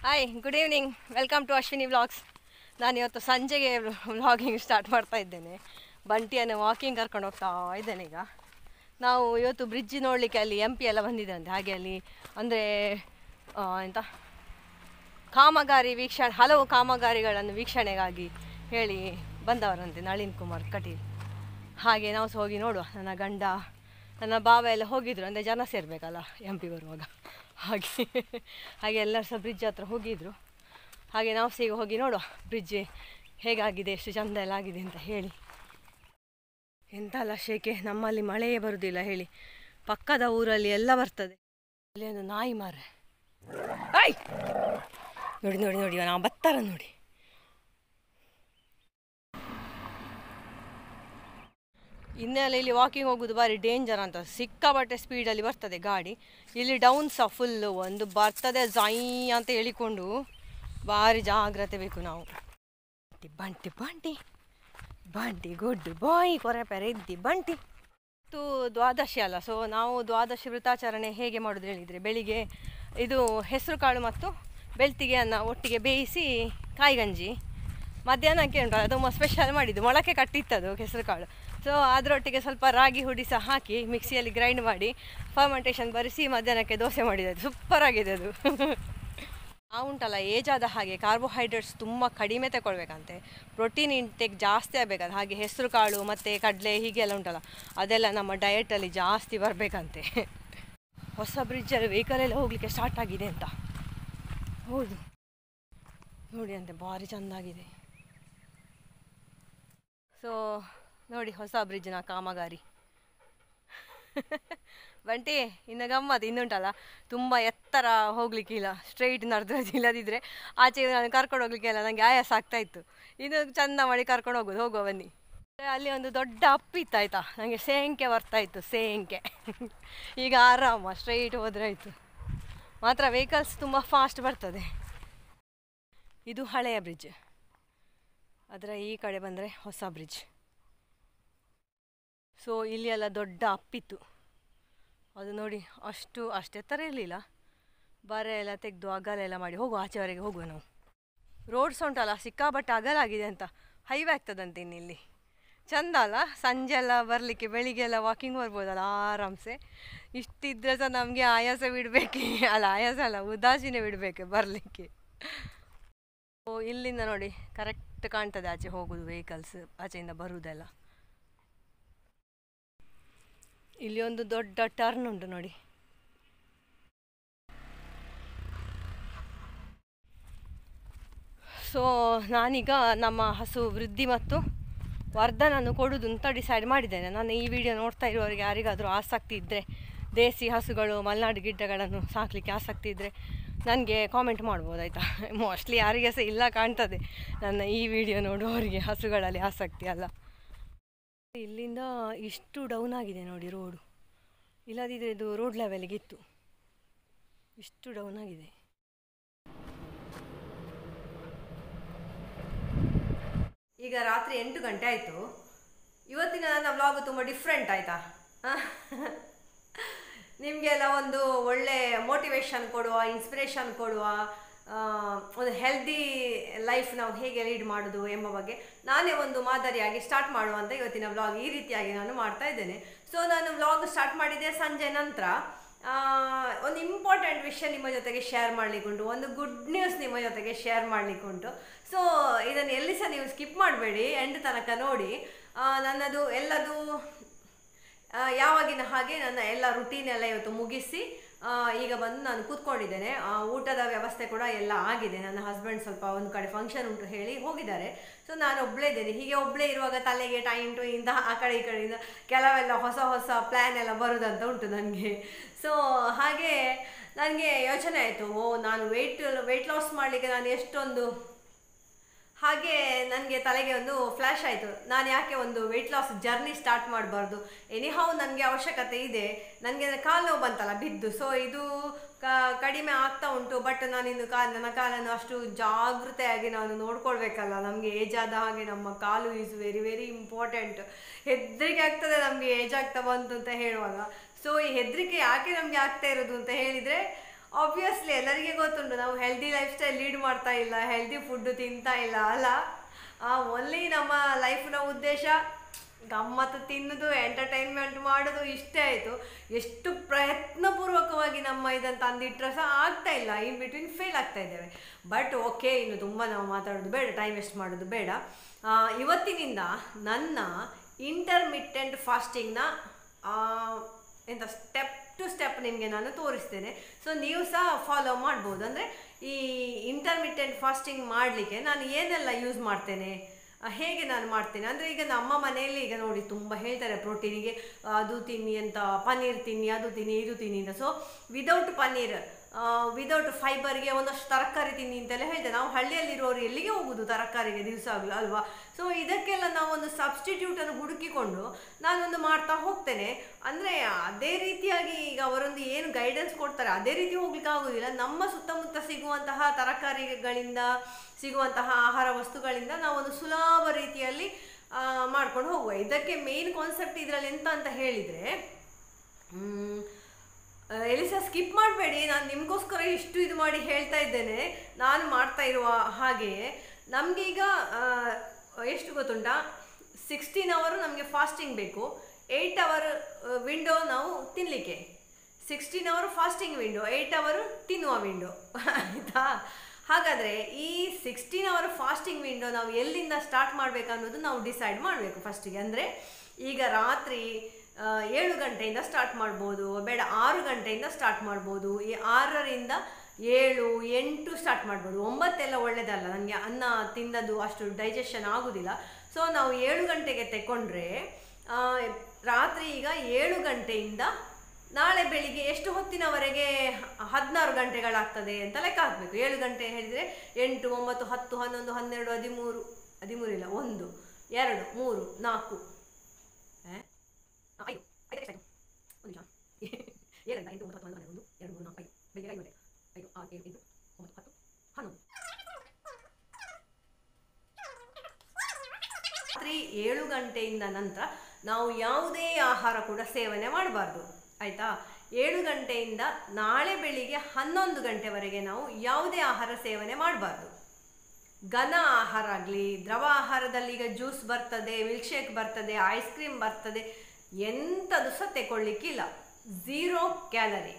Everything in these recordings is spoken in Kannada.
Hi, good evening. Welcome to Ashwini vlogs. ನಾನು ಇವತ್ತು ಸಂಜೆಗೆ ವ್ಲಾಗಿಂಗ್ ಸ್ಟಾರ್ಟ್ ಮಾಡ್ತಾ ಇದ್ದೇನೆ. ಬಂಟಿಯನ್ನು ವಾಕಿಂಗ್ ಕರ್ಕೊಂಡು ಹೋಗ್ತಾ ಇದ್ದೇನೆ. ಈಗ ನಾವು ಇವತ್ತು ಬ್ರಿಡ್ಜ್ ನೋಡಲಿಕ್ಕೆ ಅಲ್ಲಿ MP ಎಲ್ಲ ಬಂದಿದ್ದಂತೆ. ಹಾಗೆ ಅಲ್ಲಿ ಅಂದರೆ ಎಂತ ಕಾಮಗಾರಿ ಹಲವು ಕಾಮಗಾರಿಗಳನ್ನು ವೀಕ್ಷಣೆಗಾಗಿ ಹೇಳಿ ಬಂದವರಂತೆ ನಳಿನ್ ಕುಮಾರ್ ಕಟೀಲ್. ಹಾಗೆ ನಾವು ಸಹ ಹೋಗಿ ನೋಡುವ. ನನ್ನ ಗಂಡ ನನ್ನ ಭಾವ ಎಲ್ಲ ಹೋಗಿದ್ರು, ಅಂದರೆ ಜನ ಸೇರಬೇಕಲ್ಲ MP ಬರುವಾಗ. ಹಾಗೆ ಎಲ್ಲರೂ ಸಹ ಬ್ರಿಡ್ಜ್ ಹತ್ರ ಹೋಗಿದ್ರು. ಹಾಗೆ ನಾವು ಸಹ ಈಗ ಹೋಗಿ ನೋಡುವ ಬ್ರಿಡ್ಜ್ ಹೇಗಾಗಿದೆ, ಎಷ್ಟು ಚೆಂದ ಎಲ್ಲ ಆಗಿದೆ ಅಂತ ಹೇಳಿ. ಎಂತಲ್ಲ ಶೇಕೆ, ನಮ್ಮಲ್ಲಿ ಮಳೆಯೇ ಬರುವುದಿಲ್ಲ ಹೇಳಿ. ಪಕ್ಕದ ಊರಲ್ಲಿ ಎಲ್ಲ ಬರ್ತದೆ. ಅಲ್ಲಿ ಒಂದು ನಾಯಿ ಮಾರೆ, ಆಯ್ ನೋಡಿ ನೋಡಿ ನೋಡಿ, ನಾವು ಬತ್ತಾರ ನೋಡಿ. ಇನ್ನೆಲ್ಲ ಇಲ್ಲಿ ವಾಕಿಂಗ್ ಹೋಗೋದು ಭಾರಿ ಡೇಂಜರ್ ಅಂತ, ಸಿಕ್ಕಾಬಟ್ಟೆ ಸ್ಪೀಡಲ್ಲಿ ಬರ್ತದೆ ಗಾಡಿ. ಇಲ್ಲಿ ಡೌನ್ ಸಹ ಫುಲ್ಲು ಒಂದು ಬರ್ತದೆ ಜೈ ಅಂತ ಹೇಳಿಕೊಂಡು ಭಾರಿ ಜಾಗ್ರತೆ ಬೇಕು ನಾವು. ಬಂಟಿ ಬಂಟಿ ಬಂಟಿ ಗುಡ್ ಬಾಯ್ ಕೊರೆಪೆರೆ ಇದ್ದಿ ಬಂಟಿ. ಇದು ದ್ವಾದಶಿ ಅಲ್ಲ, ಸೊ ನಾವು ದ್ವಾದಶಿ ವೃತಾಚರಣೆ ಹೇಗೆ ಮಾಡೋದು ಹೇಳಿದರೆ, ಬೆಳಿಗ್ಗೆ ಇದು ಹೆಸರು ಕಾಳು ಮತ್ತು ಬೆಳ್ತಿಗೆ ಅನ್ನ ಒಟ್ಟಿಗೆ ಬೇಯಿಸಿ ಕಾಯಿಗಂಜಿ, ಮಧ್ಯಾಹ್ನಕ್ಕೆ ಉಂಟು ಅದು ಸ್ಪೆಷಲ್ ಮಾಡಿದ್ದು, ಮೊಳಕೆ ಕಟ್ಟಿತ್ತದು ಹೆಸರು ಕಾಳು. ಸೊ ಅದರೊಟ್ಟಿಗೆ ಸ್ವಲ್ಪ ರಾಗಿ ಹುಡಿ ಸಹ ಹಾಕಿ ಮಿಕ್ಸಿಯಲ್ಲಿ ಗ್ರೈಂಡ್ ಮಾಡಿ ಫರ್ಮೆಂಟೇಷನ್ ಬರೆಸಿ ಮಧ್ಯಾಹ್ನಕ್ಕೆ ದೋಸೆ ಮಾಡಿದ್ದು. ಸೂಪರಾಗಿದೆ ಅದು. ನಾವು ಉಂಟಲ್ಲ ಏಜ್ ಆದ ಹಾಗೆ ಕಾರ್ಬೋಹೈಡ್ರೇಟ್ಸ್ ತುಂಬ ಕಡಿಮೆ ತಗೊಳ್ಬೇಕಂತೆ, ಪ್ರೋಟೀನ್ ಇಂಟೇಕ್ ಜಾಸ್ತಿ ಆಗಬೇಕಂತ. ಹಾಗೆ ಹೆಸರು ಕಾಳು ಮತ್ತು ಕಡಲೆ ಹೀಗೆಲ್ಲ ಉಂಟಲ್ಲ, ಅದೆಲ್ಲ ನಮ್ಮ ಡಯಟಲ್ಲಿ ಜಾಸ್ತಿ ಬರಬೇಕಂತೆ. ಹೊಸ ಬ್ರಿಡ್ಜಲ್ಲಿ ವೆಹಿಕಲ್ ಎಲ್ಲ ಹೋಗಲಿಕ್ಕೆ ಸ್ಟಾರ್ಟ್ ಆಗಿದೆ ಅಂತ. ಹೌದು ನೋಡಿ ಅಂತೆ, ಭಾರಿ ಚೆಂದಾಗಿದೆ. ಸೊ ನೋಡಿ ಹೊಸ ಬ್ರಿಡ್ಜ್ನ ಕಾಮಗಾರಿ. ಬಂಟಿ ಇನ್ನು ಗಮ್ಮತ್ತು ಇನ್ನುಂಟಲ್ಲ, ತುಂಬ ಎತ್ತರ ಹೋಗ್ಲಿಕ್ಕಿಲ್ಲ, ಸ್ಟ್ರೈಟ್ ನಡೆದ್ರದ್ದು. ಇಲ್ಲದಿದ್ದರೆ ಆಚೆ ನಾನು ಕರ್ಕೊಂಡು ಹೋಗ್ಲಿಕ್ಕೆಲ್ಲ ನನಗೆ ಆಯಾಸ ಆಗ್ತಾಯಿತ್ತು. ಇನ್ನು ಚೆಂದ ಮಾಡಿ ಕರ್ಕೊಂಡು ಹೋಗುವ ಬನ್ನಿ. ಅಲ್ಲಿ ಒಂದು ದೊಡ್ಡ ಅಪ್ಪಿತ್ತು ಆಯಿತಾ, ನನಗೆ ಸೇಂಕೆ ಬರ್ತಾಯಿತ್ತು, ಸೇಂಕೆ. ಈಗ ಆರಾಮ ಸ್ಟ್ರೈಟ್ ಹೋದರೆ ಆಯಿತು. ಮಾತ್ರ ವೆಹಿಕಲ್ಸ್ ತುಂಬ ಫಾಸ್ಟ್ ಬರ್ತದೆ. ಇದು ಹಳೆಯ ಬ್ರಿಡ್ಜ್, ಅದರ ಈ ಕಡೆ ಬಂದರೆ ಹೊಸ ಬ್ರಿಡ್ಜ್. ಸೊ ಇಲ್ಲಿ ಎಲ್ಲ ದೊಡ್ಡ ಅಪ್ಪಿತ್ತು, ಅದು ನೋಡಿ ಅಷ್ಟೆತ್ತರ ಇರಲಿಲ್ಲ. ಬರೆ ಎಲ್ಲ ತೆಗೆದು ಅಗಲ ಎಲ್ಲ ಮಾಡಿ ಹೋಗುವ, ಆಚೆವರೆಗೆ ಹೋಗುವ ನಾವು. ರೋಡ್ಸ್ ಉಂಟಲ್ಲ ಸಿಕ್ಕಾಬಟ್ಟೆ ಅಗಲಾಗಿದೆ ಅಂತ, ಹೈವೇ ಆಗ್ತದಂತೆ ಇನ್ನಿಲ್ಲಿ. ಚೆಂದ ಅಲ್ಲ, ಸಂಜೆ ಎಲ್ಲ ಬರಲಿಕ್ಕೆ, ಬೆಳಿಗ್ಗೆ ಎಲ್ಲ ವಾಕಿಂಗ್ ಬರ್ಬೋದಲ್ಲ ಆರಾಮ್ಸೆ. ಇಷ್ಟಿದ್ರೆ ಸಹ ನಮಗೆ ಆಯಾಸ ಬಿಡಬೇಕೆ ಅಲ್ಲ, ಆಯಾಸ ಅಲ್ಲ ಉದಾಸೀನ ಬಿಡಬೇಕು ಬರಲಿಕ್ಕೆ. ಓ ಇಲ್ಲಿಂದ ನೋಡಿ ಕರೆಕ್ಟ್ ಕಾಣ್ತದೆ ಆಚೆ ಹೋಗೋದು ವೆಹಿಕಲ್ಸ್, ಆಚೆಯಿಂದ ಬರುವುದೆಲ್ಲ. ಇಲ್ಲಿ ಒಂದು ದೊಡ್ಡ ಟರ್ನ್ ಉಂಟು ನೋಡಿ. ಸೊ ನಾನೀಗ ನಮ್ಮ ಹಸು ವೃದ್ಧಿ ಮತ್ತು ವರ್ಧನನ್ನು ಕೊಡೋದು ಅಂತ ಡಿಸೈಡ್ ಮಾಡಿದ್ದೇನೆ. ನಾನು ಈ ವಿಡಿಯೋ ನೋಡ್ತಾ ಇರುವವರಿಗೆ ಯಾರಿಗಾದರೂ ಆಸಕ್ತಿ ಇದ್ದರೆ, ದೇಸಿ ಹಸುಗಳು ಮಲೆನಾಡು ಗಿಡ್ಡಗಳನ್ನು ಸಾಕಲಿಕ್ಕೆ ಆಸಕ್ತಿ ಇದ್ದರೆ ನನಗೆ ಕಾಮೆಂಟ್ ಮಾಡ್ಬೋದು ಆಯಿತಾ. ಮೋಸ್ಟ್ಲಿ ಯಾರಿಗೆ ಸಹ ಇಲ್ಲ ಕಾಣ್ತದೆ ನನ್ನ ಈ ವಿಡಿಯೋ ನೋಡುವವರಿಗೆ ಹಸುಗಳಲ್ಲಿ ಆಸಕ್ತಿ ಅಲ್ಲ. ಇಲ್ಲಿಂದ ಇಷ್ಟು ಡೌನ್ ಆಗಿದೆ ನೋಡಿ ರೋಡು, ಇಲ್ಲದಿದ್ದರೆ ಇದು ರೋಡ್ ಲೆವೆಲ್ಗೆ ಇತ್ತು. ಇಷ್ಟು ಡೌನ್ ಆಗಿದೆ. ಈಗ ರಾತ್ರಿ 8 ಗಂಟೆ ಆಯಿತು. ಇವತ್ತಿನ ನನ್ನ ವ್ಲಾಗ್ ತುಂಬ ಡಿಫ್ರೆಂಟ್ ಆಯಿತಾ. ನಿಮಗೆಲ್ಲ ಒಂದು ಒಳ್ಳೆ ಮೋಟಿವೇಶನ್ ಕೊಡುವ, ಇನ್ಸ್ಪಿರೇಷನ್ ಕೊಡುವ, ಒಂದು ಹೆಲ್ದಿ ಲೈಫ್ ನಾವು ಹೇಗೆ ಲೀಡ್ ಮಾಡೋದು ಎಂಬ ಬಗ್ಗೆ ನಾನೇ ಒಂದು ಮಾದರಿಯಾಗಿ ಸ್ಟಾರ್ಟ್ ಮಾಡುವಂಥ ಇವತ್ತಿನ ವ್ಲಾಗ್ ಈ ರೀತಿಯಾಗಿ ನಾನು ಮಾಡ್ತಾ ಇದ್ದೇನೆ. ಸೊ ನಾನು ವ್ಲಾಗ್ ಸ್ಟಾರ್ಟ್ ಮಾಡಿದ್ದೆ ಸಂಜೆ ನಂತರ. ಒಂದು ಇಂಪಾರ್ಟೆಂಟ್ ವಿಷಯ ನಿಮ್ಮ ಜೊತೆಗೆ ಶೇರ್ ಮಾಡಲಿಕ್ಕುಂಟು, ಒಂದು ಗುಡ್ ನ್ಯೂಸ್ ನಿಮ್ಮ ಜೊತೆಗೆ ಶೇರ್ ಮಾಡಲಿಕ್ಕುಂಟು. ಸೊ ಇದನ್ನು ಎಲ್ಲಿ ಸಹ ನೀವು ಸ್ಕಿಪ್ ಮಾಡಬೇಡಿ, ಎಂಡ್ ತನಕ ನೋಡಿ. ನನ್ನದು ಎಲ್ಲದು ಯಾವಾಗಿನ ಹಾಗೆ ನನ್ನ ಎಲ್ಲ ರುಟೀನ್ ಎಲ್ಲ ಇವತ್ತು ಮುಗಿಸಿ ಈಗ ಬಂದು ನಾನು ಕೂತ್ಕೊಂಡಿದ್ದೇನೆ. ಊಟದ ವ್ಯವಸ್ಥೆ ಕೂಡ ಎಲ್ಲ ಆಗಿದೆ. ನನ್ನ ಹಸ್ಬೆಂಡ್ ಸ್ವಲ್ಪ ಒಂದು ಕಡೆ ಫಂಕ್ಷನ್ ಉಂಟು ಹೇಳಿ ಹೋಗಿದ್ದಾರೆ. ಸೊ ನಾನು ಒಬ್ಬಳೇ ಇದ್ದೇನೆ. ಹೀಗೆ ಒಬ್ಬಳೇ ಇರುವಾಗ ತಲೆಗೆ ಟೈಮ್ ಟು ಇಂದ ಆ ಕಡೆ ಈ ಕಡೆಯಿಂದ ಕೆಲವೆಲ್ಲ ಹೊಸ ಹೊಸ ಪ್ಲ್ಯಾನ್ ಎಲ್ಲ ಬರೋದಂತ ಉಂಟು ನನಗೆ. ಸೊ ಹಾಗೆ ನನಗೆ ಯೋಚನೆ ಆಯಿತು, ನಾನು ವೆಯ್ಟ್ ಲಾಸ್ ಮಾಡಲಿಕ್ಕೆ ನಾನು ಎಷ್ಟೊಂದು, ಹಾಗೆ ನನಗೆ ತಲೆಗೆ ಒಂದು ಫ್ಲ್ಯಾಶ್ ಆಯಿತು, ನಾನು ಯಾಕೆ ಒಂದು ವೆಯ್ಟ್ ಲಾಸ್ ಜರ್ನಿ ಸ್ಟಾರ್ಟ್ ಮಾಡಬಾರ್ದು. ಎನಿಹೌ ನನಗೆ ಅವಶ್ಯಕತೆ ಇದೆ, ನನಗೆ ಕಾಲು ನೋವು ಬಂತಲ್ಲ ಬಿದ್ದು. ಸೊ ಇದು ಕಡಿಮೆ ಆಗ್ತಾ ಉಂಟು, ಬಟ್ ನಾನಿನ್ನು ನನ್ನ ಕಾಲನ್ನು ಅಷ್ಟು ಜಾಗೃತೆಯಾಗಿ ನಾನು ನೋಡ್ಕೊಳ್ಬೇಕಲ್ಲ. ನಮಗೆ ಏಜ್ ಆದ ಹಾಗೆ ನಮ್ಮ ಕಾಲು ಈಸ್ ವೆರಿ ವೆರಿ ಇಂಪಾರ್ಟೆಂಟ್. ಹೆದರಿಕೆ ಆಗ್ತದೆ ನಮಗೆ ಏಜ್ ಆಗ್ತಾ ಬಂತು ಅಂತ ಹೇಳುವಾಗ. ಸೊ ಈ ಹೆದರಿಕೆ ಯಾಕೆ ನಮಗೆ ಆಗ್ತಾ ಇರೋದು ಅಂತ ಹೇಳಿದರೆ, ಆಬ್ವಿಯಸ್ಲಿ ಎಲ್ಲರಿಗೆ ಗೊತ್ತುಂಟು ನಾವು ಹೆಲ್ದಿ ಲೈಫ್ ಸ್ಟೈಲ್ ಲೀಡ್ ಮಾಡ್ತಾ ಇಲ್ಲ, ಹೆಲ್ದಿ ಫುಡ್ ತಿಂತಾ ಇಲ್ಲ ಅಲ್ಲ. ಓನ್ಲಿ ನಮ್ಮ ಲೈಫ್ನ ಉದ್ದೇಶ ಗಮ್ಮತ್ತು, ತಿನ್ನೋದು, ಎಂಟರ್ಟೈನ್ಮೆಂಟ್ ಮಾಡೋದು ಇಷ್ಟೇ ಆಯಿತು. ಎಷ್ಟು ಪ್ರಯತ್ನಪೂರ್ವಕವಾಗಿ ನಮ್ಮ ಇದನ್ನು ತಂದಿಟ್ಟರೆ ಸಹ ಆಗ್ತಾ ಇಲ್ಲ, ಇನ್ ಬಿಟ್ವೀನ್ ಫೇಲ್ ಆಗ್ತಾ ಇದ್ದೇವೆ. ಬಟ್ ಓಕೆ, ಇನ್ನು ತುಂಬ ನಾವು ಮಾತಾಡೋದು ಬೇಡ, ಟೈಮ್ ವೇಸ್ಟ್ ಮಾಡೋದು ಬೇಡ. ಇವತ್ತಿನಿಂದ ನನ್ನ ಇಂಟರ್ಮಿಟೆಂಟ್ ಫಾಸ್ಟಿಂಗ್ನ ಎಂಥ ಸ್ಟೆಪ್ ಟು ಸ್ಟೆಪ್ ನಿಮಗೆ ನಾನು ತೋರಿಸ್ತೇನೆ. ಸೊ ನೀವು ಸಹ ಫಾಲೋ ಮಾಡ್ಬೋದು. ಅಂದರೆ ಈ ಇಂಟರ್ಮಿಟೆಂಟ್ ಫಾಸ್ಟಿಂಗ್ ಮಾಡಲಿಕ್ಕೆ ನಾನು ಏನೆಲ್ಲ ಯೂಸ್ ಮಾಡ್ತೇನೆ, ಹೇಗೆ ನಾನು ಮಾಡ್ತೇನೆ ಅಂದರೆ, ಈಗ ನಮ್ಮ ಮನೆಯಲ್ಲಿ ಈಗ ನೋಡಿ ತುಂಬ ಹೇಳ್ತಾರೆ ಪ್ರೋಟೀನಿಗೆ ಅದು ತಿನ್ನಿ ಅಂತ, ಪನ್ನೀರ್ ತಿನ್ನಿ, ಅದು ತಿನ್ನಿ, ಇದು ತಿನ್ನಿ ಅಂತ. ಸೊ ವಿದೌಟ್ ಪನ್ನೀರ್, ವಿದೌಟ್ ಫೈಬರ್ಗೆ ಒಂದಷ್ಟು ತರಕಾರಿ ತಿನ್ನಿ ಅಂತೆಲ್ಲ ಹೇಳ್ತೇವೆ. ನಾವು ಹಳ್ಳಿಯಲ್ಲಿರೋರು ಎಲ್ಲಿಗೆ ಹೋಗುದು ತರಕಾರಿಗೆ ದಿವಸ ಆಗಲು ಅಲ್ವಾ? ಸೊ ಇದಕ್ಕೆಲ್ಲ ನಾವೊಂದು ಸಬ್ಸ್ಟಿಟ್ಯೂಟನ್ನು ಹುಡುಕಿಕೊಂಡು ನಾನೊಂದು ಮಾಡ್ತಾ ಹೋಗ್ತೇನೆ. ಅಂದರೆ ಅದೇ ರೀತಿಯಾಗಿ ಈಗ ಅವರೊಂದು ಏನು ಗೈಡೆನ್ಸ್ ಕೊಡ್ತಾರೆ ಅದೇ ರೀತಿ ಹೋಗ್ಲಿಕ್ಕೆ ಆಗೋದಿಲ್ಲ. ನಮ್ಮ ಸುತ್ತಮುತ್ತ ಸಿಗುವಂತಹ ತರಕಾರಿಗಳಿಂದ, ಸಿಗುವಂತಹ ಆಹಾರ ವಸ್ತುಗಳಿಂದ ನಾವೊಂದು ಸುಲಭ ರೀತಿಯಲ್ಲಿ ಮಾಡ್ಕೊಂಡು ಹೋಗುವ. ಇದಕ್ಕೆ ಮೇನ್ ಕಾನ್ಸೆಪ್ಟ್ ಇದರಲ್ಲಿ ಎಂತ ಅಂತ ಹೇಳಿದರೆ, ಎಲಿಸಾ ಸ್ಕಿಪ್ ಮಾಡಬೇಡಿ, ನಾನು ನಿಮಗೋಸ್ಕರ ಇಷ್ಟು ಇದು ಮಾಡಿ ಹೇಳ್ತಾ ಇದ್ದೇನೆ. ನಾನು ಮಾಡ್ತಾ ಇರುವ ಹಾಗೆಯೇ ನಮಗೀಗ ಎಷ್ಟು ಗೊತ್ತುಂಟಾ, 16 ಅವರ್ ನಮಗೆ ಫಾಸ್ಟಿಂಗ್ ಬೇಕು, 8 ಅವರ್ ವಿಂಡೋ ನಾವು ತಿನ್ನಲಿಕ್ಕೆ. 16 ಅವರ್ ಫಾಸ್ಟಿಂಗ್ ವಿಂಡೋ, 8 ಅವರ್ ತಿನ್ನುವ ವಿಂಡೋ, ಆಯಿತಾ? ಹಾಗಾದರೆ ಈ 16 ಅವರ್ ಫಾಸ್ಟಿಂಗ್ ವಿಂಡೋ ನಾವು ಎಲ್ಲಿಂದ ಸ್ಟಾರ್ಟ್ ಮಾಡಬೇಕು ಅನ್ನೋದು ನಾವು ಡಿಸೈಡ್ ಮಾಡಬೇಕು ಫಸ್ಟಿಗೆ. ಅಂದರೆ ಈಗ ರಾತ್ರಿ 7 ಗಂಟೆಯಿಂದ ಸ್ಟಾರ್ಟ್ ಮಾಡ್ಬೋದು, ಬೇಡ 6 ಗಂಟೆಯಿಂದ ಸ್ಟಾರ್ಟ್ ಮಾಡ್ಬೋದು, ಈ 6ರಿಂದ 7, 8 ಸ್ಟಾರ್ಟ್ ಮಾಡ್ಬೋದು. 9 ಎಲ್ಲ ಒಳ್ಳೆಯದಲ್ಲ, ನನಗೆ ಅನ್ನ ತಿಂದದ್ದು ಅಷ್ಟು ಡೈಜೆಷನ್ ಆಗೋದಿಲ್ಲ. ಸೊ ನಾವು 7 ಗಂಟೆಗೆ ತೆಕೊಂಡ್ರೆ ರಾತ್ರಿ ಈಗ 7 ಗಂಟೆಯಿಂದ ನಾಳೆ ಬೆಳಿಗ್ಗೆ ಎಷ್ಟು ಹೊತ್ತಿನವರೆಗೆ 16 ಗಂಟೆಗಳಾಗ್ತದೆ ಅಂತ ಲೆಕ್ಕ ಹಾಕಬೇಕು. 7 ಗಂಟೆ ಹೇಳಿದರೆ 8, 9, 10, 11, 12, 13 ಇಲ್ಲ, 1, 2, 3, 4, 5, 7, 8, 9, 10, 11, 11. 7 ಗಂಟೆಯಿಂದ ನಂತರ ನಾವು ಯಾವುದೇ ಆಹಾರ ಕೂಡ ಸೇವನೆ ಮಾಡಬಾರ್ದು, ಆಯಿತಾ? 7 ಗಂಟೆಯಿಂದ ನಾಳೆ ಬೆಳಿಗ್ಗೆ 11 ಗಂಟೆವರೆಗೆ ನಾವು ಯಾವುದೇ ಆಹಾರ ಸೇವನೆ ಮಾಡಬಾರ್ದು. ಘನ ಆಹಾರ ಆಗಲಿ, ದ್ರವ ಆಹಾರದಲ್ಲಿ ಈಗ ಜ್ಯೂಸ್ ಬರ್ತದೆ, ಮಿಲ್ಕ್ ಶೇಕ್ ಬರ್ತದೆ, ಐಸ್ ಕ್ರೀಮ್ ಬರ್ತದೆ, ಎಂಥದ್ದು ಸಹ ತೆಗೊಳ್ಳಿಕ್ಕಿಲ್ಲ. 0 ಕ್ಯಾಲರಿ,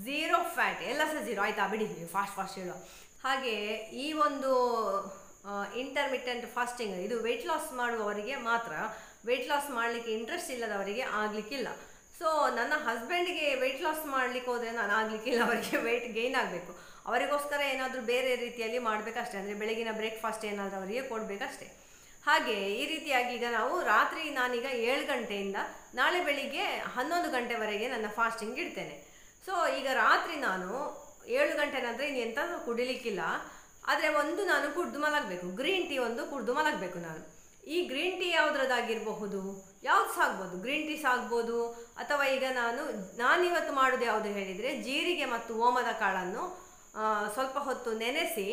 0 ಫ್ಯಾಟ್, ಎಲ್ಲ ಸಹ 0, ಆಯಿತಾ? ಬಿಡಿದ್ದೀವಿ, ಫಾಸ್ಟ್ ಹೇಳುವ ಹಾಗೆ. ಈ ಒಂದು ಇಂಟರ್ಮಿಟೆಂಟ್ ಫಾಸ್ಟಿಂಗ್ ಇದು ವೆಯ್ಟ್ ಲಾಸ್ ಮಾಡುವವರಿಗೆ ಮಾತ್ರ, ವೆಯ್ಟ್ ಲಾಸ್ ಮಾಡಲಿಕ್ಕೆ ಇಂಟ್ರೆಸ್ಟ್ ಇಲ್ಲದವರಿಗೆ ಆಗಲಿಕ್ಕಿಲ್ಲ. ಸೊ ನನ್ನ ಹಸ್ಬೆಂಡಿಗೆ ವೆಯ್ಟ್ ಲಾಸ್ ಮಾಡಲಿಕ್ಕೆ ಹೋದರೆ ನಾನು ಆಗಲಿಕ್ಕಿಲ್ಲ, ಅವರಿಗೆ ವೆಯ್ಟ್ ಗೇನ್ ಆಗಬೇಕು. ಅವರಿಗೋಸ್ಕರ ಏನಾದರೂ ಬೇರೆ ರೀತಿಯಲ್ಲಿ ಮಾಡಬೇಕಷ್ಟೇ, ಅಂದರೆ ಬೆಳಗಿನ ಬ್ರೇಕ್ಫಾಸ್ಟ್ ಏನಾದರೂ ಅವರಿಗೆ ಕೊಡಬೇಕಷ್ಟೇ. ಹಾಗೆ ಈ ರೀತಿಯಾಗಿ ಈಗ ನಾವು ರಾತ್ರಿ, ನಾನೀಗ 7 ಗಂಟೆಯಿಂದ ನಾಳೆ ಬೆಳಿಗ್ಗೆ 11 ಗಂಟೆವರೆಗೆ ನನ್ನ ಫಾಸ್ಟಿಂಗ್ ಇಡ್ತೇನೆ. ಸೊ ಈಗ ರಾತ್ರಿ ನಾನು 7 ಗಂಟೆ ನಂತರ ಇನ್ನು ಎಂತ ಕುಡಿಲಿಕ್ಕಿಲ್ಲ, ಆದರೆ ಒಂದು ನಾನು ಕುಡಿದು ಮಲಗಬೇಕು, ಗ್ರೀನ್ ಟೀ ಒಂದು ಕುಡಿದು ಮಲಗಬೇಕು ನಾನು. ಈ ಗ್ರೀನ್ ಟೀ ಯಾವುದ್ರದ್ದಾಗಿರಬಹುದು, ಯಾವ್ದು ಸಾಗ್ಬೋದು, ಗ್ರೀನ್ ಟೀ ಸಾಗ್ಬೋದು. ಅಥವಾ ಈಗ ನಾನಿವತ್ತು ಮಾಡೋದು ಯಾವುದು ಹೇಳಿದರೆ, ಜೀರಿಗೆ ಮತ್ತು ಓಮದ ಕಾಳನ್ನು ಸ್ವಲ್ಪ ಹೊತ್ತು ನೆನೆಸಿ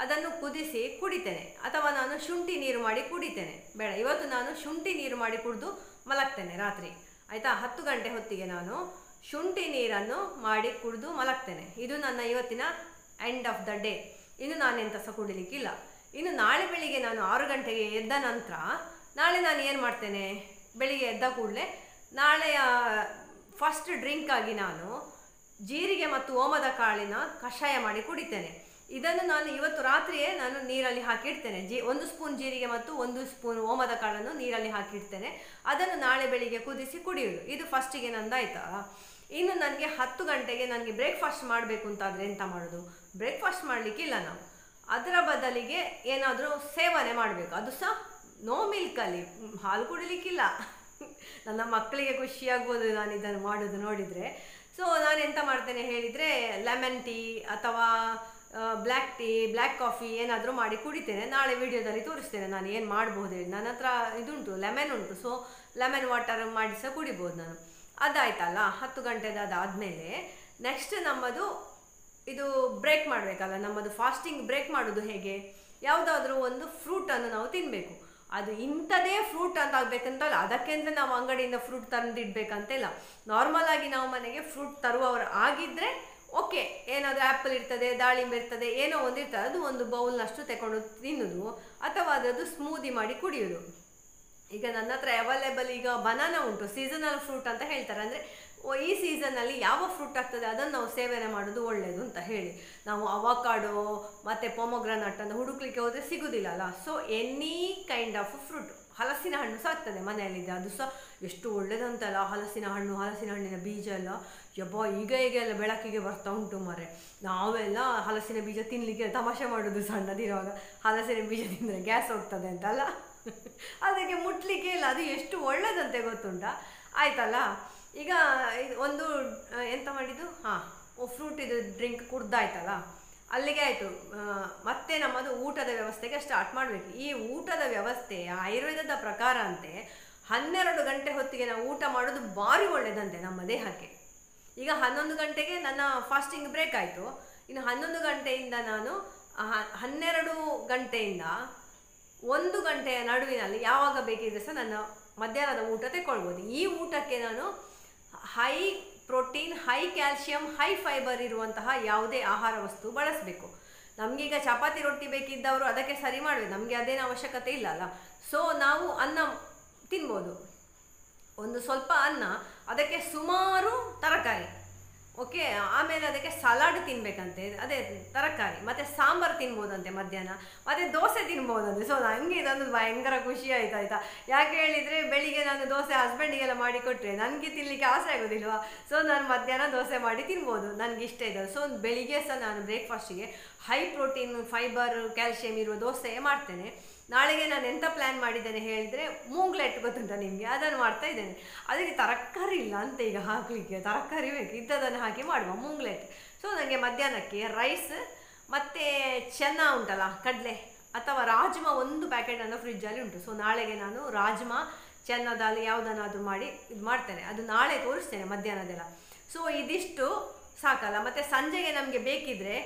ಅದನ್ನು ಕುದಿಸಿ ಕುಡಿತೇನೆ, ಅಥವಾ ನಾನು ಶುಂಠಿ ನೀರು ಮಾಡಿ ಕುಡಿತೇನೆ. ಬೇಡ, ಇವತ್ತು ನಾನು ಶುಂಠಿ ನೀರು ಮಾಡಿ ಕುಡಿದು ಮಲಗ್ತೇನೆ ರಾತ್ರಿ, ಆಯಿತಾ? 10 ಗಂಟೆ ಹೊತ್ತಿಗೆ ನಾನು ಶುಂಠಿ ನೀರನ್ನು ಮಾಡಿ ಕುಡಿದು ಮಲಗ್ತೇನೆ. ಇದು ನನ್ನ ಇವತ್ತಿನ ಎಂಡ್ ಆಫ್ ದ ಡೇ. ಇನ್ನು ನಾನೆಂತ ಸಹ ಕುಡಿಲಿಕ್ಕಿಲ್ಲ. ಇನ್ನು ನಾಳೆ ಬೆಳಿಗ್ಗೆ ನಾನು 6 ಗಂಟೆಗೆ ಎದ್ದ ನಂತರ, ನಾಳೆ ನಾನು ಏನು ಮಾಡ್ತೇನೆ, ಬೆಳಿಗ್ಗೆ ಎದ್ದ ಕೂಡಲೇ ನಾಳೆಯ ಫಸ್ಟ್ ಡ್ರಿಂಕಾಗಿ ನಾನು ಜೀರಿಗೆ ಮತ್ತು ಓಮದ ಕಾಳಿನ ಕಷಾಯ ಮಾಡಿ ಕುಡಿತೇನೆ. ಇದನ್ನು ನಾನು ಇವತ್ತು ರಾತ್ರಿಯೇ ನಾನು ನೀರಲ್ಲಿ ಹಾಕಿಡ್ತೇನೆ. 1 ಸ್ಪೂನ್ ಜೀರಿಗೆ ಮತ್ತು 1 ಸ್ಪೂನ್ ಓಮದ ಕಾಳನ್ನು ನೀರಲ್ಲಿ ಹಾಕಿಡ್ತೇನೆ. ಅದನ್ನು ನಾಳೆ ಬೆಳಿಗ್ಗೆ ಕುದಿಸಿ ಕುಡಿಯೋದು. ಇದು ಫಸ್ಟಿಗೆ ನಂದಾಯ್ತಾ? ಇನ್ನು ನನಗೆ 10 ಗಂಟೆಗೆ ನನಗೆ ಬ್ರೇಕ್ಫಾಸ್ಟ್ ಮಾಡಬೇಕು ಅಂತಾದರೆ ಎಂತ ಮಾಡೋದು? ಬ್ರೇಕ್ಫಾಸ್ಟ್ ಮಾಡಲಿಕ್ಕಿಲ್ಲ ನಾವು, ಅದರ ಬದಲಿಗೆ ಏನಾದರೂ ಸೇವನೆ ಮಾಡಬೇಕು. ಅದು ಸಹ ನೋ ಮಿಲ್ಕಲ್ಲಿ, ಹಾಲು ಕುಡಿಲಿಕ್ಕಿಲ್ಲ. ನನ್ನ ಮಕ್ಕಳಿಗೆ ಖುಷಿಯಾಗ್ಬೋದು ನಾನು ಇದನ್ನು ಮಾಡೋದು ನೋಡಿದರೆ. ಸೊ ನಾನು ಎಂತ ಮಾಡ್ತೇನೆ ಹೇಳಿದರೆ, ಲೆಮನ್ ಟೀ ಅಥವಾ ಬ್ಲ್ಯಾಕ್ ಟೀ, ಬ್ಲ್ಯಾಕ್ ಕಾಫಿ ಏನಾದರೂ ಮಾಡಿ ಕುಡಿತೇನೆ. ನಾಳೆ ವಿಡಿಯೋದಲ್ಲಿ ತೋರಿಸ್ತೇನೆ ನಾನು ಏನು ಮಾಡ್ಬೋದು ಹೇಳಿ. ನನ್ನ ಹತ್ರ ಇದುಂಟು, ಲೆಮನ್ ಉಂಟು. ಸೊ ಲೆಮನ್ ವಾಟರ್ ಮಾಡಿ ಸಹ ಕುಡಿಬೋದು ನಾನು. ಅದಾಯ್ತಲ್ಲ, 10 ಗಂಟೆದಾದಮೇಲೆ ನೆಕ್ಸ್ಟ್ ನಮ್ಮದು ಇದು ಬ್ರೇಕ್ ಮಾಡಬೇಕಲ್ಲ. ನಮ್ಮದು ಫಾಸ್ಟಿಂಗ್ ಬ್ರೇಕ್ ಮಾಡೋದು ಹೇಗೆ? ಯಾವುದಾದ್ರೂ ಒಂದು ಫ್ರೂಟನ್ನು ನಾವು ತಿನ್ನಬೇಕು. ಅದು ಇಂಥದೇ ಫ್ರೂಟ್ ಅಂತ ಆಗಬೇಕಂತಲ್ಲ, ಅದಕ್ಕೆಂತ ನಾವು ಅಂಗಡಿಯಿಂದ ಫ್ರೂಟ್ ತಂದಿಡ್ಬೇಕಂತಿಲ್ಲ. ನಾರ್ಮಲ್ ಆಗಿ ನಾವು ಮನೆಗೆ ಫ್ರೂಟ್ ತರುವವರು ಆಗಿದ್ದರೆ ಓಕೆ, ಏನಾದರೂ ಆ್ಯಪಲ್ ಇರ್ತದೆ, ದಾಳಿಂಬೆ ಇರ್ತದೆ, ಏನೋ ಒಂದು ಇರ್ತದೆ, ಅದು ಒಂದು ಬೌಲ್ನಷ್ಟು ತಗೊಂಡು ತಿನ್ನೋದು, ಅಥವಾ ಅದರದ್ದು ಸ್ಮೂದಿ ಮಾಡಿ ಕುಡಿಯೋದು. ಈಗ ನನ್ನ ಹತ್ರ ಅವೈಲೇಬಲ್ ಈಗ ಬನಾನಾ ಉಂಟು, ಸೀಸನಲ್ ಫ್ರೂಟ್ ಅಂತ ಹೇಳ್ತಾರೆ. ಅಂದರೆ ಈ ಸೀಸನ್ನಲ್ಲಿ ಯಾವ ಫ್ರೂಟ್ ಆಗ್ತದೆ ಅದನ್ನು ನಾವು ಸೇವನೆ ಮಾಡೋದು ಒಳ್ಳೆಯದು ಅಂತ ಹೇಳಿ. ನಾವು ಅವಕಾಡೋ ಮತ್ತು ಪೊಮೊಗ್ರಾನಟ್ ಅಂತ ಹುಡುಕ್ಲಿಕ್ಕೆ ಹೋದರೆ ಸಿಗೋದಿಲ್ಲ ಅಲ್ಲ. So any kind of fruit, ಹಲಸಿನ ಹಣ್ಣು ಸಹ ಆಗ್ತದೆ ಮನೆಯಲ್ಲಿದೆ, ಅದು ಸಹ ಎಷ್ಟು ಒಳ್ಳೇದಂತಲ್ಲ. ಹಲಸಿನ ಹಣ್ಣಿನ ಬೀಜ ಎಲ್ಲ ಈಗ ಎಲ್ಲ ಬೆಳಕಿಗೆ ಬರ್ತಾ ಉಂಟು ಮರೆ. ನಾವೆಲ್ಲ ಹಲಸಿನ ಬೀಜ ತಿನ್ನಲಿಕ್ಕೆ ತಮಾಷೆ ಮಾಡೋದು ಸಣ್ಣದಿರುವಾಗ, ಹಲಸಿನ ಬೀಜ ತಿಂದರೆ ಗ್ಯಾಸ್ ಹೋಗ್ತದೆ ಅಂತಲ್ಲ. ಅದಕ್ಕೆ ಮುಟ್ಲಿಕ್ಕೆ ಇಲ್ಲ, ಅದು ಎಷ್ಟು ಒಳ್ಳೇದಂತೆ ಗೊತ್ತುಂಟ ಆಯ್ತಲ್ಲ. ಈಗ ಒಂದು ಎಂತ ಮಾಡಿದ್ದು, ಫ್ರೂಟ್ ಇದು ಡ್ರಿಂಕ್ ಕುಡ್ದಾಯ್ತಲ್ಲ, ಅಲ್ಲಿಗೆ ಆಯಿತು. ಮತ್ತೆ ನಮ್ಮದು ಊಟದ ವ್ಯವಸ್ಥೆಗೆ ಸ್ಟಾರ್ಟ್ ಮಾಡಬೇಕು. ಈ ಊಟದ ವ್ಯವಸ್ಥೆ ಆಯುರ್ವೇದದ ಪ್ರಕಾರ ಅಂತೆ 12 ಗಂಟೆ ಹೊತ್ತಿಗೆ ನಾವು ಊಟ ಮಾಡೋದು ಭಾರಿ ಒಳ್ಳೆಯದಂತೆ ನಮ್ಮ ದೇಹಕ್ಕೆ. ಈಗ 11 ಗಂಟೆಗೆ ನನ್ನ ಫಾಸ್ಟಿಂಗ್ ಬ್ರೇಕ್ ಆಯಿತು. ಇನ್ನು 11 ಗಂಟೆಯಿಂದ ನಾನು 12 ಗಂಟೆಯಿಂದ 1 ಗಂಟೆಯ ನಡುವಿನಲ್ಲಿ ಯಾವಾಗ ಬೇಕಿದ್ರೆ ಸಹ ನನ್ನ ಮಧ್ಯಾಹ್ನದ ಊಟ ತಗೊಳ್ಬೋದು. ಈ ಊಟಕ್ಕೆ ನಾನು high protein, high calcium, high fibre ಇರುವಂತಹ ಯಾವುದೇ ಆಹಾರ ವಸ್ತು ಬಳಸಬೇಕು. ನಮಗೀಗ ಚಪಾತಿ ರೊಟ್ಟಿ ಬೇಕಿದ್ದವರು ಅದಕ್ಕೆ ಸರಿ ಮಾಡಬೇಕು, ನಮಗೆ ಅದೇನು ಅವಶ್ಯಕತೆ ಇಲ್ಲ ಅಲ್ಲ. ಸೊ ನಾವು ಅನ್ನ ತಿನ್ಬೋದು, ಒಂದು ಸ್ವಲ್ಪ ಅನ್ನ, ಅದಕ್ಕೆ ಸುಮಾರು ತರಕಾರಿ, ಓಕೆ. ಆಮೇಲೆ ಅದಕ್ಕೆ ಸಲಾಡ್ ತಿನ್ಬೇಕಂತೆ, ಅದೇ ತರಕಾರಿ, ಮತ್ತು ಸಾಂಬಾರು ತಿನ್ಬೋದಂತೆ ಮಧ್ಯಾಹ್ನ, ಮತ್ತು ದೋಸೆ ತಿನ್ಬೋದಂತೆ. ಸೊ ನನಗೆ ಇದೊಂದು ಭಯಂಕರ ಖುಷಿ ಆಯ್ತು ಆಯಿತಾ. ಯಾಕೆ ಹೇಳಿದರೆ ಬೆಳಿಗ್ಗೆ ನಾನು ದೋಸೆ ಹಸ್ಬೆಂಡಿಗೆಲ್ಲ ಮಾಡಿ ಕೊಟ್ಟರೆ ನನಗೆ ತಿನ್ನಲಿಕ್ಕೆ ಆಸೆ ಆಗೋದಿಲ್ವಾ. ಸೊ ನಾನು ಮಧ್ಯಾಹ್ನ ದೋಸೆ ಮಾಡಿ ತಿನ್ಬೋದು, ನನಗೆ ಇಷ್ಟ ಇದೆ. ಸೊ ಬೆಳಿಗ್ಗೆ ಸಹ ನಾನು ಬ್ರೇಕ್ಫಾಸ್ಟಿಗೆ ಹೈ ಪ್ರೋಟೀನ್, ಫೈಬರ್, ಕ್ಯಾಲ್ಶಿಯಂ ಇರುವ ದೋಸೆ ಮಾಡ್ತೇನೆ. ನಾಳೆಗೆ ನಾನು ಎಂಥ ಪ್ಲ್ಯಾನ್ ಮಾಡಿದ್ದೇನೆ ಹೇಳಿದರೆ, ಮೂಂಗ್ಲೆಟ್ ಗೊತ್ತುಂಟ ನಿಮಗೆ, ಅದನ್ನು ಮಾಡ್ತಾ ಇದ್ದೇನೆ. ಅದಕ್ಕೆ ತರಕಾರಿ ಇಲ್ಲ ಅಂತ ಈಗ ಹಾಕಲಿಕ್ಕೆ, ತರಕಾರಿ ಬೇಕು, ಇದ್ದದನ್ನು ಹಾಕಿ ಮಾಡುವ ಮೂಂಗ್ಲೆಟ್. ಸೊ ನನಗೆ ಮಧ್ಯಾಹ್ನಕ್ಕೆ ರೈಸ್ ಮತ್ತು ಚೆನ್ನ ಉಂಟಲ್ಲ ಕಡಲೆ, ಅಥವಾ ರಾಜ್ಮಾ ಒಂದು ಪ್ಯಾಕೆಟ್ ನನ್ನ ಫ್ರಿಜ್ಜಲ್ಲಿ ಉಂಟು. ಸೊ ನಾಳೆಗೆ ನಾನು ರಾಜ್ಮಾ, ಚೆನ್ನ ದಾಲ್ ಯಾವುದನ್ನಾದರೂ ಮಾಡಿ ಇದು ಮಾಡ್ತೇನೆ. ಅದು ನಾಳೆ ತೋರಿಸ್ತೇನೆ ಮಧ್ಯಾಹ್ನದೆಲ್ಲ. ಸೊ ಇದಿಷ್ಟು ಸಾಕಲ್ಲ. ಮತ್ತು ಸಂಜೆಗೆ ನಮಗೆ ಬೇಕಿದ್ದರೆ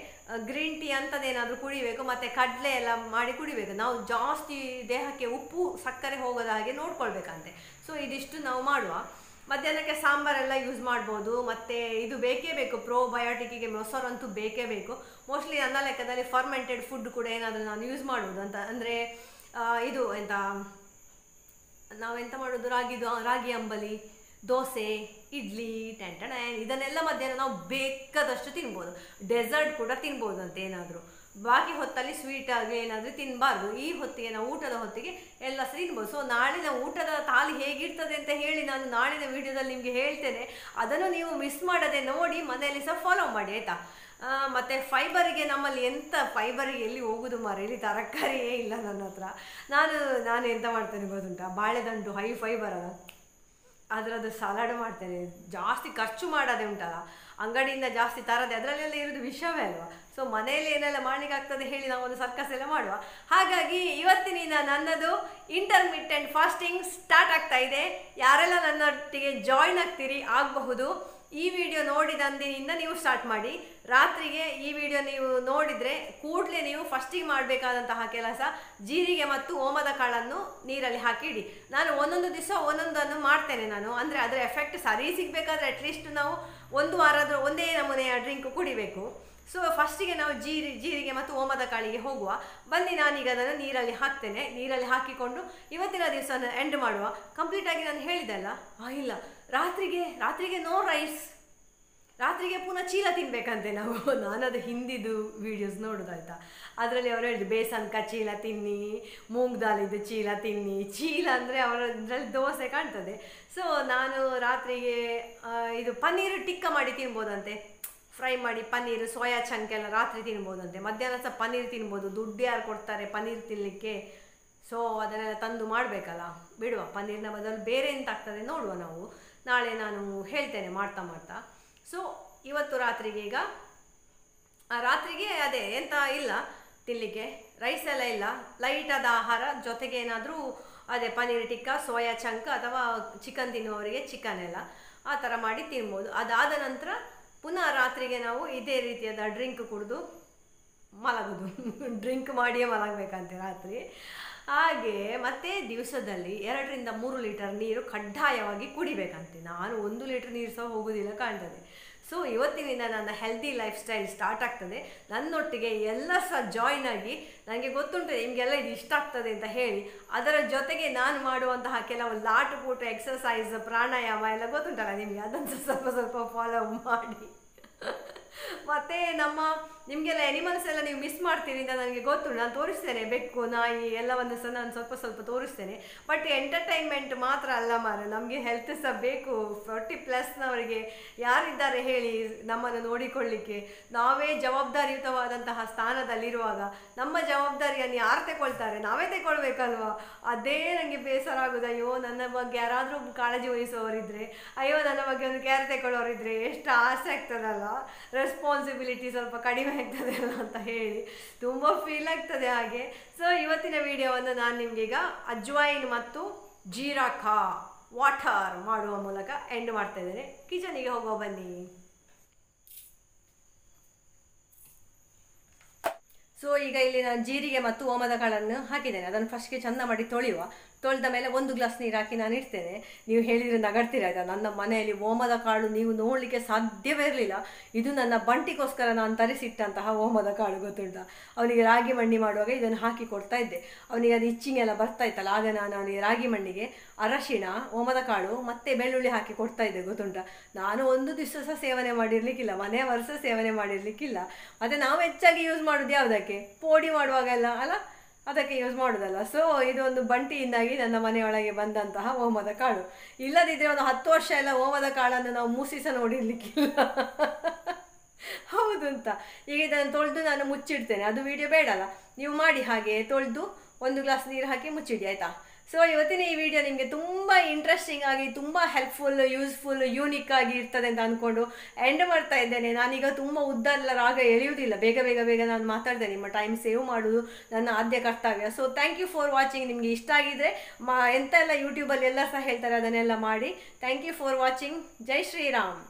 ಗ್ರೀನ್ ಟೀ ಅಂಥದ್ದೇನಾದರೂ ಕುಡಿಬೇಕು, ಮತ್ತು ಕಡಲೆ ಎಲ್ಲ ಮಾಡಿ ಕುಡಿಬೇಕು. ನಾವು ಜಾಸ್ತಿ ದೇಹಕ್ಕೆ ಉಪ್ಪು ಸಕ್ಕರೆ ಹೋಗೋದ ಹಾಗೆ ನೋಡ್ಕೊಳ್ಬೇಕಂತೆ. ಸೊ ಇದಿಷ್ಟು ನಾವು ಮಾಡುವ. ಮಧ್ಯಾಹ್ನಕ್ಕೆ ಸಾಂಬಾರೆಲ್ಲ ಯೂಸ್ ಮಾಡ್ಬೋದು. ಮತ್ತು ಇದು ಬೇಕೇ ಬೇಕು, ಪ್ರೋಬಯೋಟಿಕ್ಕಿಗೆ ಮೊಸರಂತೂ ಬೇಕೇ ಬೇಕು. ಮೋಸ್ಟ್ಲಿ ನನ್ನ ಲೆಕ್ಕದಲ್ಲಿ ಫರ್ಮೆಂಟೆಡ್ ಫುಡ್ ಕೂಡ ಏನಾದರೂ ನಾನು ಯೂಸ್ ಮಾಡ್ಬೋದು ಅಂತ. ಅಂದರೆ ಇದು ನಾವೆಂತ ಮಾಡೋದು, ರಾಗಿ ಅಂಬಲಿ, ದೋಸೆ, ಇಡ್ಲಿ, ಇದನ್ನೆಲ್ಲ ಮಧ್ಯಾಹ್ನ ನಾವು ಬೇಕಾದಷ್ಟು ತಿನ್ಬೋದು. ಡೆಸರ್ಟ್ ಕೂಡ ತಿನ್ಬೋದು ಅಂತ ಏನಾದರೂ. ಬಾಕಿ ಹೊತ್ತಲ್ಲಿ ಸ್ವೀಟಾಗಿ ಏನಾದರೂ ತಿನ್ನಬಾರ್ದು. ಈ ಹೊತ್ತಿಗೆ ನಾವು ಊಟದ ಹೊತ್ತಿಗೆ ಎಲ್ಲ ಸಹ ತಿನ್ಬೋದು. ಸೊ ನಾಳಿನ ಊಟದ ತಾಲಿ ಹೇಗಿರ್ತದೆ ಅಂತ ಹೇಳಿ ನಾನು ನಾಳಿನ ವಿಡಿಯೋದಲ್ಲಿ ನಿಮಗೆ ಹೇಳ್ತೇನೆ. ಅದನ್ನು ನೀವು ಮಿಸ್ ಮಾಡದೆ ನೋಡಿ ಮನೆಯಲ್ಲಿ ಸಹ ಫಾಲೋ ಮಾಡಿ ಆಯಿತಾ. ಮತ್ತು ಫೈಬರಿಗೆ ನಮ್ಮಲ್ಲಿ ಎಂಥ ಫೈಬರಿಗೆ ಎಲ್ಲಿ ಹೋಗೋದು ಇಲ್ಲಿ ತರಕಾರಿಯೇ ಇಲ್ಲ ನನ್ನ ಹತ್ರ. ನಾನು ಎಂತ ಮಾಡ್ತೇನೆ ಗೊತ್ತುಂಟಾ, ಬಾಳೆದಂಟು ಹೈ ಫೈಬರ್ ಅಲ್ಲ, ಅದರದ್ದು ಸಲಾಡ್ ಮಾಡ್ತೇನೆ. ಜಾಸ್ತಿ ಖರ್ಚು ಮಾಡೋದೇ ಉಂಟಲ್ಲ, ಅಂಗಡಿಯಿಂದ ಜಾಸ್ತಿ ತರದೆ, ಅದರಲ್ಲೆಲ್ಲ ಇರೋದು ವಿಷಯವೇ ಅಲ್ವಾ. ಸೊ ಮನೆಯಲ್ಲಿ ಏನೆಲ್ಲ ಮಾಡ್ಲಿಕ್ಕೆ ಆಗ್ತದೆ ಹೇಳಿ ನಾವು ಒಂದು ಸರ್ಕಸ್ ಎಲ್ಲ ಮಾಡುವ. ಹಾಗಾಗಿ ಇವತ್ತಿನಿಂದ ನನ್ನದು ಇಂಟರ್ಮಿಟೆಂಟ್ ಫಾಸ್ಟಿಂಗ್ ಸ್ಟಾರ್ಟ್ ಆಗ್ತಾ ಇದೆ. ಯಾರೆಲ್ಲ ನನ್ನೊಟ್ಟಿಗೆ ಜಾಯ್ನ್ ಆಗಬಹುದು. ಈ ವಿಡಿಯೋ ನೋಡಿದಂದಿನಿಂದ ನೀವು ಸ್ಟಾರ್ಟ್ ಮಾಡಿ. ರಾತ್ರಿಗೆ ಈ ವಿಡಿಯೋ ನೀವು ನೋಡಿದರೆ ಕೂಡಲೇ ನೀವು ಫಸ್ಟಿಗೆ ಮಾಡಬೇಕಾದಂತಹ ಕೆಲಸ, ಜೀರಿಗೆ ಮತ್ತು ಓಮದ ಕಾಳನ್ನು ನೀರಲ್ಲಿ ಹಾಕಿಡಿ. ನಾನು ಒಂದೊಂದು ದಿವಸ ಒಂದೊಂದನ್ನು ಮಾಡ್ತೇನೆ ನಾನು. ಅಂದರೆ ಅದರ ಎಫೆಕ್ಟ್ ಸರಿ ಸಿಗಬೇಕಾದ್ರೆ ಅಟ್ಲೀಸ್ಟ್ ನಾವು ಒಂದು ವಾರದ ಒಂದೇ ನಮೂನೆಯ ಡ್ರಿಂಕ್ ಕುಡಿಬೇಕು. ಸೊ ಫಸ್ಟಿಗೆ ನಾವು ಜೀರಿಗೆ ಮತ್ತು ಓಮದ ಕಾಳಿಗೆ ಹೋಗುವ. ಬನ್ನಿ, ನಾನೀಗ ಅದನ್ನು ನೀರಲ್ಲಿ ಹಾಕ್ತೇನೆ. ನೀರಲ್ಲಿ ಹಾಕಿಕೊಂಡು ಇವತ್ತಿನ ದಿವಸ ಎಂಡ್ ಮಾಡುವ. ಕಂಪ್ಲೀಟಾಗಿ ನಾನು ಹೇಳಿದೆ ಅಲ್ಲ, ಇಲ್ಲ ರಾತ್ರಿಗೆ ನೋ ರೈಸ್, ರಾತ್ರಿಗೆ ಪುನಃ ಚೀಲ ತಿನ್ಬೇಕಂತೆ ನಾವು. ನಾನದು ಹಿಂದಿದ್ದು ವೀಡಿಯೋಸ್ ನೋಡೋದಾಯ್ತಾ, ಅದರಲ್ಲಿ ಅವರು ಹೇಳಿದ್ರು ಬೇಸನ್ ಚೀಲ ತಿನ್ನಿ, ಮೂಂಗ್ ದಾಲಿದ್ದು ಚೀಲ ತಿನ್ನಿ. ಚೀಲ ಅಂದರೆ ಇದರಲ್ಲಿ ದೋಸೆ ಕಾಣ್ತದೆ. ಸೊ ನಾನು ರಾತ್ರಿಗೆ ಇದು ಪನ್ನೀರ್ ಟಿಕ್ಕ ಮಾಡಿ ತಿನ್ಬೋದಂತೆ, ಫ್ರೈ ಮಾಡಿ ಪನ್ನೀರ್, ಸೋಯಾ ಚಂಕ್ ಎಲ್ಲ ರಾತ್ರಿ ತಿನ್ಬೋದಂತೆ. ಮಧ್ಯಾಹ್ನ ಸಹ ಪನ್ನೀರ್ ತಿನ್ಬೋದು. ದುಡ್ಡು ಯಾರು ಕೊಡ್ತಾರೆ ಪನ್ನೀರ್ ತಿನ್ನಲಿಕ್ಕೆ? ಸೊ ಅದನ್ನೆಲ್ಲ ತಂದು ಮಾಡಬೇಕಲ್ಲ, ಬಿಡುವ. ಪನ್ನೀರ್ನ ಬದಲು ಬೇರೆ ಎಂತ ಆಗ್ತದೆ ನೋಡುವ ನಾವು. ನಾಳೆ ನಾನು ಹೇಳ್ತೇನೆ ಮಾಡ್ತಾ. ಸೊ ಇವತ್ತು ರಾತ್ರಿಗೆ ಅದೇ ಎಂತ ಇಲ್ಲ ತಿನ್ನಲಿಕ್ಕೆ, ರೈಸ್ ಎಲ್ಲ ಇಲ್ಲ, ಲೈಟಾದ ಆಹಾರ, ಜೊತೆಗೆ ಏನಾದರೂ ಅದೇ ಪನ್ನೀರ್ ಟಿಕ್ಕ, ಸೋಯಾ ಚಂಕ್ ಅಥವಾ ಚಿಕನ್ ತಿನ್ನುವವರಿಗೆ ಚಿಕನ್ ಎಲ್ಲ ಆ ಥರ ಮಾಡಿ ತಿನ್ಬೋದು. ಅದಾದ ನಂತರ ಪುನಃ ರಾತ್ರಿಗೆ ನಾವು ಇದೇ ರೀತಿಯಾದ ಡ್ರಿಂಕ್ ಕುಡಿದು ಮಲಗೋದು. ಡ್ರಿಂಕ್ ಮಾಡಿಯೇ ಮಲಗಬೇಕಂತೆ ರಾತ್ರಿ. ಹಾಗೆ ಮತ್ತೆ ದಿವಸದಲ್ಲಿ 2 ರಿಂದ 3 ಲೀಟರ್ ನೀರು ಕಡ್ಡಾಯವಾಗಿ ಕುಡಿಬೇಕಂತೆ. ನಾನು 1 ಲೀಟರ್ ನೀರು ಸಹ ಹೋಗೋದಿಲ್ಲ ಕಾಣ್ತದೆ. ಸೊ ಇವತ್ತಿನಿಂದ ನನ್ನ ಹೆಲ್ದಿ ಲೈಫ್ ಸ್ಟೈಲ್ ಸ್ಟಾರ್ಟ್ ಆಗ್ತದೆ. ನನ್ನೊಟ್ಟಿಗೆ ಎಲ್ಲ ಸಹ ಜಾಯಿನ್ ಆಗಿ, ನನಗೆ ಗೊತ್ತುಂಟು ನಿಮಗೆಲ್ಲ ಇದು ಇಷ್ಟ ಆಗ್ತದೆ ಅಂತ ಹೇಳಿ, ಅದರ ಜೊತೆಗೆ ನಾನು ಮಾಡುವಂತಹ ಕೆಲವು ಲಾಟು ಪೂಟು ಎಕ್ಸಸೈಸ್, ಪ್ರಾಣಾಯಾಮ ಎಲ್ಲ ಗೊತ್ತುಂಟಲ್ಲ ನಿಮಗೆ, ಅದನ್ನು ಸ್ವಲ್ಪ ಸ್ವಲ್ಪ ಫಾಲೋ ಮಾಡಿ. ಮತ್ತು ನಿಮಗೆಲ್ಲ ಎನಿಮಲ್ಸ್ ಎಲ್ಲ ನೀವು ಮಿಸ್ ಮಾಡ್ತೀರಿ ಅಂತ ನನಗೆ ಗೊತ್ತು. ನಾನು ತೋರಿಸ್ತೇನೆ, ಬೆಕ್ಕು, ನಾಯಿ ಎಲ್ಲವನ್ನು ಸಹ ನಾನು ಸ್ವಲ್ಪ ಸ್ವಲ್ಪ ತೋರಿಸ್ತೇನೆ. ಬಟ್ ಎಂಟರ್ಟೈನ್ಮೆಂಟ್ ಮಾತ್ರ ಅಲ್ಲ ಮಾರೆ, ನಮಗೆ ಹೆಲ್ತ್ ಸಹ ಬೇಕು. 40+ನವರಿಗೆ ಯಾರಿದ್ದಾರೆ ಹೇಳಿ ನಮ್ಮನ್ನು ನೋಡಿಕೊಳ್ಳಿಕ್ಕೆ? ನಾವೇ ಜವಾಬ್ದಾರಿಯುತವಾದಂತಹ ಸ್ಥಾನದಲ್ಲಿರುವಾಗ ನಮ್ಮ ಜವಾಬ್ದಾರಿಯನ್ನು ಯಾರು ತಗೊಳ್ತಾರೆ? ನಾವೇ ತಗೊಳ್ಬೇಕಲ್ವಾ? ಅದೇ ನನಗೆ ಬೇಸರ ಆಗೋದು. ಅಯ್ಯೋ, ನನ್ನ ಬಗ್ಗೆ ಯಾರಾದರೂ ಕಾಳಜಿ ವಹಿಸೋರಿದ್ರೆ, ಅಯ್ಯೋ ನನ್ನ ಬಗ್ಗೆ ಒಂದು ಕೇರ್ ತಗೊಳ್ಳೋರಿದ್ರೆ ಎಷ್ಟು ಆಸೆ ಆಗ್ತದಲ್ಲ. ರೆಸ್ಪಾನ್ಸಿಬಿಲಿಟಿ ಸ್ವಲ್ಪ ಕಡಿಮೆ ಆಗ್ತದಲ್ಲ ಅಂತ ಹೇಳಿ ತುಂಬ ಫೀಲ್ ಆಗ್ತದೆ ಹಾಗೆ. ಸೊ ಇವತ್ತಿನ ವಿಡಿಯೋವನ್ನು ನಾನು ನಿಮಗೀಗ ಅಜ್ವೈನ್ ಮತ್ತು ಜೀರಾ ವಾಟರ್ ಮಾಡುವ ಮೂಲಕ ಎಂಡ್ ಮಾಡ್ತಾ ಇದ್ದೇನೆ. ಕಿಚನಿಗೆ ಹೋಗುವ ಬನ್ನಿ. ಸೊ ಈಗ ಇಲ್ಲಿ ನಾನು ಜೀರಿಗೆ ಮತ್ತು ಓಮದ ಕಾಳನ್ನು ಹಾಕಿದ್ದೇನೆ. ಅದನ್ನು ಫಸ್ಟ್ಗೆ ಚೆಂದ ಮಾಡಿ ತೊಳೆದ ಮೇಲೆ 1 ಗ್ಲಾಸ್ ನೀರು ಹಾಕಿ ನಾನು ಇಡ್ತೇನೆ. ನೀವು ಹೇಳಿದರೆ ನಗಡ್ತೀರ ಆಯ್ತಾ? ನನ್ನ ಮನೆಯಲ್ಲಿ ಓಮದ ಕಾಳು ನೀವು ನೋಡಲಿಕ್ಕೆ ಸಾಧ್ಯವೇ ಇರಲಿಲ್ಲ. ಇದು ನನ್ನ ಬಂಟಿಗೋಸ್ಕರ ನಾನು ತರಿಸಿಟ್ಟಂತಹ ಓಮದ ಕಾಳು, ಗೊತ್ತುಂಟ? ಅವನಿಗೆ ರಾಗಿ ಮಂಡಿ ಮಾಡುವಾಗ ಇದನ್ನು ಹಾಕಿ ಕೊಡ್ತಾ ಇದ್ದೆ. ಅವನಿಗೆ ಅದು ಇಚ್ಚಿಂಗ್ ಎಲ್ಲ ಬರ್ತಾ ಇತ್ತಲ್ಲ, ಆಗ ನಾನು ಅವನಿಗೆ ರಾಗಿ ಮಂಡಿಗೆ ಅರಶಿಣ, ಓಮದ ಕಾಳು ಮತ್ತು ಬೆಳ್ಳುಳ್ಳಿ ಹಾಕಿ ಕೊಡ್ತಾ ಇದ್ದೆ, ಗೊತ್ತುಂಟ? ನಾನು ಒಂದು ದಿವಸ ಸಹ ಸೇವನೆ ಮಾಡಿರಲಿಕ್ಕಿಲ್ಲ, ಮನೆ ವರ್ಷ ಸೇವನೆ ಮಾಡಿರಲಿಕ್ಕಿಲ್ಲ. ಮತ್ತು ನಾವು ಹೆಚ್ಚಾಗಿ ಯೂಸ್ ಮಾಡೋದು ಯಾವುದಕ್ಕೆ? ಪೋಡಿ ಮಾಡುವಾಗೆಲ್ಲ ಅಲ್ಲ, ಅದಕ್ಕೆ ಯೂಸ್ ಮಾಡೋದಲ್ಲ. ಸೊ ಇದೊಂದು ಬಂಟಿಯಿಂದಾಗಿ ನನ್ನ ಮನೆಯೊಳಗೆ ಬಂದಂತಹ ಓಮದ ಕಾಳು. ಇಲ್ಲದಿದ್ದರೆ ಒಂದು 10 ವರ್ಷ ಎಲ್ಲ ಓಮದ ಕಾಳನ್ನು ನಾವು ಮೂಸಿಸ ನೋಡಿರ್ಲಿಕ್ಕಿಲ್ಲ. ಹೌದು ಅಂತ. ಈಗ ಇದನ್ನು ತೊಳೆದು ನಾನು ಮುಚ್ಚಿಡ್ತೇನೆ. ಅದು ವಿಡಿಯೋ ಬೇಡಲ್ಲ, ನೀವು ಮಾಡಿ ಹಾಗೆ ತೊಳೆದು 1 ಗ್ಲಾಸ್ ನೀರು ಹಾಕಿ ಮುಚ್ಚಿಡಿ, ಆಯಿತಾ? ಸೊ ಇವತ್ತಿನ ಈ ವಿಡಿಯೋ ನಿಮಗೆ ತುಂಬ ಇಂಟ್ರೆಸ್ಟಿಂಗ್ ಆಗಿ, ತುಂಬ ಹೆಲ್ಪ್ಫುಲ್, ಯೂಸ್ಫುಲ್, ಯೂನಿಕ್ ಆಗಿ ಇರ್ತದೆ ಅಂತ ಅಂದ್ಕೊಂಡು ಎಂಡ್ ಮಾಡ್ತಾ ಇದ್ದೇನೆ. ನಾನೀಗ ತುಂಬ ಉದ್ದ ಎಲ್ಲ ರಾಗ ಎಳೆಯುವುದಿಲ್ಲ, ಬೇಗ ಬೇಗ ಬೇಗ ನಾನು ಮಾತಾಡ್ತೇನೆ. ನಿಮ್ಮ ಟೈಮ್ ಸೇವ್ ಮಾಡೋದು ನನ್ನ ಆದ್ಯ ಕರ್ತವ್ಯ. So thank you for watching. ನಿಮಗೆ ಇಷ್ಟ ಆಗಿದ್ರೆ ಎಂತ ಎಲ್ಲ ಯೂಟ್ಯೂಬಲ್ಲಿ ಎಲ್ಲ ಸಹ ಹೇಳ್ತಾರೆ, ಅದನ್ನೆಲ್ಲ ಮಾಡಿ. Thank you for watching. ಜೈ ಶ್ರೀರಾಮ್.